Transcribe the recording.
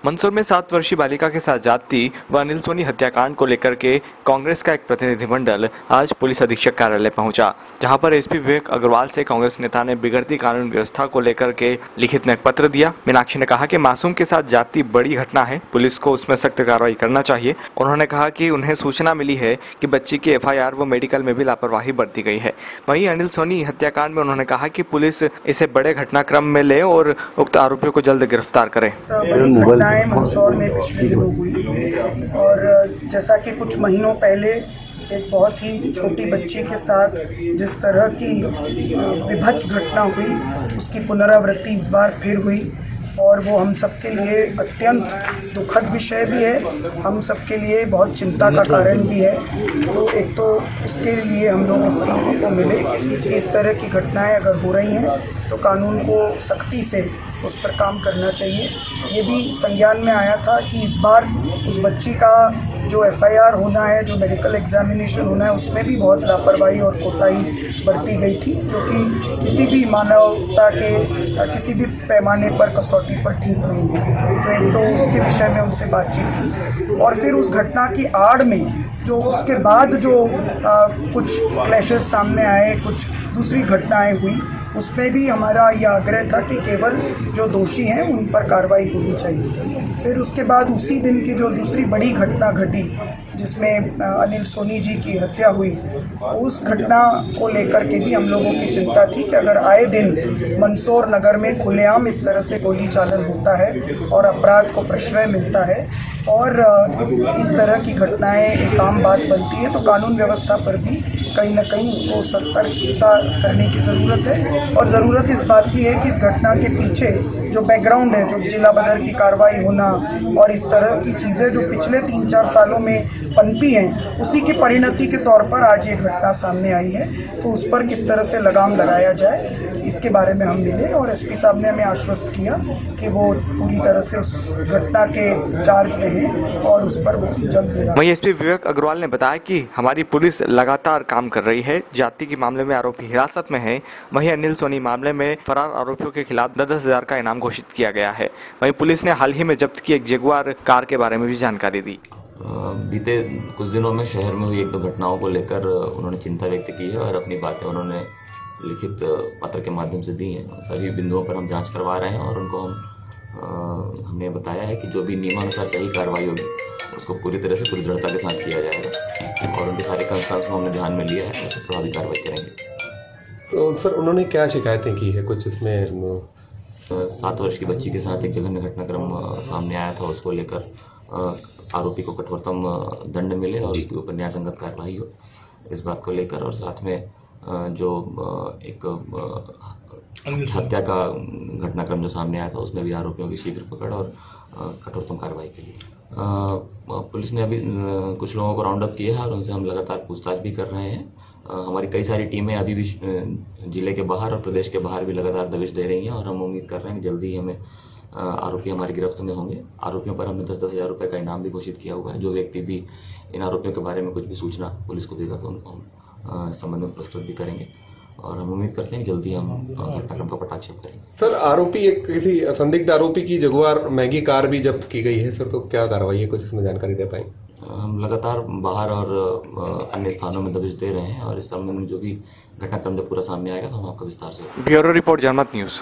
मंदसौर में 7 वर्षीय बालिका के साथ जाति व अनिल सोनी हत्याकांड को लेकर के कांग्रेस का एक प्रतिनिधिमंडल आज पुलिस अधीक्षक कार्यालय पहुंचा, जहां पर एसपी विवेक अग्रवाल से कांग्रेस नेता ने बिगड़ती कानून व्यवस्था को लेकर के लिखित में एक पत्र दिया। मीनाक्षी ने कहा कि मासूम के साथ जाति बड़ी घटना है, पुलिस को उसमें सख्त कार्रवाई करना चाहिए। उन्होंने कहा कि उन्हें सूचना मिली है कि बच्ची की FIR व मेडिकल में भी लापरवाही बरती गई है। वहीं अनिल सोनी हत्याकांड में उन्होंने कहा कि पुलिस इसे बड़े घटनाक्रम में ले और उक्त आरोपियों को जल्द गिरफ्तार करे। मंदसौर में पिछले दिनों हुई और जैसा कि कुछ महीनों पहले एक बहुत ही छोटी बच्ची के साथ जिस तरह की विभत्स घटना हुई, उसकी पुनरावृत्ति इस बार फिर हुई और वो हम सबके लिए अत्यंत दुखद विषय भी है, हम सबके लिए बहुत चिंता का कारण भी है। तो एक तो उसके लिए हम लोग एसपी को मिले कि इस तरह की घटनाएं अगर हो रही हैं तो कानून को सख्ती से उस पर काम करना चाहिए। ये भी संज्ञान में आया था कि इस बार उस बच्ची का जो FIR होना है, जो मेडिकल एग्जामिनेशन होना है, उसमें भी बहुत लापरवाही और कोताही बरती गई थी, जो कि किसी भी मानवता के किसी भी पैमाने पर कसौटी पर ठीक नहीं है। तो एक तो उसके विषय में उनसे बातचीत की और फिर उस घटना की आड़ में जो उसके बाद जो कुछ क्लैशेस सामने आए, कुछ दूसरी घटनाएं हुई, उसमें भी हमारा यह आग्रह था कि केवल जो दोषी हैं उन पर कार्रवाई होनी चाहिए। फिर उसके बाद उसी दिन की जो दूसरी बड़ी घटना घटी जिसमें अनिल सोनी जी की हत्या हुई, उस घटना को लेकर के भी हम लोगों की चिंता थी कि अगर आए दिन मंदसौर नगर में खुलेआम इस तरह से गोली चालन होता है और अपराध को प्रश्रय मिलता है और इस तरह की घटनाएं एक आम बात बनती है, तो कानून व्यवस्था पर भी कहीं न कहीं उसको सतर्कता करने की ज़रूरत है। और ज़रूरत इस बात की है कि इस घटना के पीछे जो बैकग्राउंड है, जो जिला बदर की कार्रवाई होना और इस तरह की चीज़ें जो पिछले 3-4 सालों में पनपी हैं, उसी की परिणति के तौर पर आज ये घटना सामने आई है। तो उस पर किस तरह से लगाम लगाया जाए, इसके बारे में हम मिले और एसपी साहब ने हमें आश्वस्त किया कि वो पूरी तरह से उस घटना के चार्ज में हैं और उस पर वो जल्द। वहीं एसपी विवेक अग्रवाल ने बताया कि हमारी पुलिस लगातार काम कर रही है। जाति के मामले में आरोपी हिरासत में है। वहीं अनिल सोनी मामले में फरार आरोपियों के खिलाफ 10-10 हजार का इनाम घोषित किया गया है। वहीं पुलिस ने हाल ही में जब्त की एक जगुआर कार के बारे में भी जानकारी दी। बीते कुछ दिनों में शहर में हुई 1-2 घटनाओं को लेकर उन्होंने चिंता व्यक्त की है और अपनी बातें उन्होंने लिखित पत्र के माध्यम से दी हैं। सभी बिंदुओं पर हम जांच करवा रहे हैं और उनको हमने बताया है कि जो भी नियमानुसार सही कार्रवाई होगी उसको पूरी तरह से पूरी दृढ़ता के साथ किया जाएगा और उनके सारे कंसर्न्स को हमने ध्यान में लिया है और प्रभावी कार्रवाई करेंगे। तो सर उन्होंने क्या शिकायतें की है कुछ इसमें? 7 वर्ष की बच्ची के साथ एक जघन्य घटनाक्रम सामने आया था, उसको लेकर आरोपी को कठोरतम दंड मिले और उसके ऊपर न्याय संगत कार्रवाई हो, इस बात को लेकर। और साथ में जो एक हत्या का घटनाक्रम जो सामने आया था उसमें भी आरोपियों की शीघ्र पकड़ और कठोरतम कार्रवाई के लिए पुलिस ने अभी कुछ लोगों को राउंड अप किया है और उनसे हम लगातार पूछताछ भी कर रहे हैं। हमारी कई सारी टीमें अभी भी जिले के बाहर और प्रदेश के बाहर भी लगातार दबिश दे रही हैं और हम उम्मीद कर रहे हैं कि जल्दी ही हमें आरोपी हमारी गिरफ्त में होंगे। आरोपियों पर हमने 10-10 हजार रुपये का इनाम भी घोषित किया हुआ है। जो व्यक्ति भी इन आरोपियों के बारे में कुछ भी सूचना पुलिस को देगा तो उनको हम संबंध में पुरस्कृत भी करेंगे और हम उम्मीद करते हैं जल्दी हम घटनाक्रम का पटाक्षेप करेंगे। सर आरोपी एक किसी संदिग्ध आरोपी की जगुआर महंगी कार भी जब्त की गई है सर, तो क्या कार्रवाई है, कुछ इसमें जानकारी दे पाएंगे? हम लगातार बाहर और अन्य स्थानों में दबिश दे रहे हैं और इस संबंध में जो भी घटनाक्रम जब पूरा सामने आएगा तो हम आपको विस्तार से। ब्यूरो रिपोर्ट जनमत न्यूज।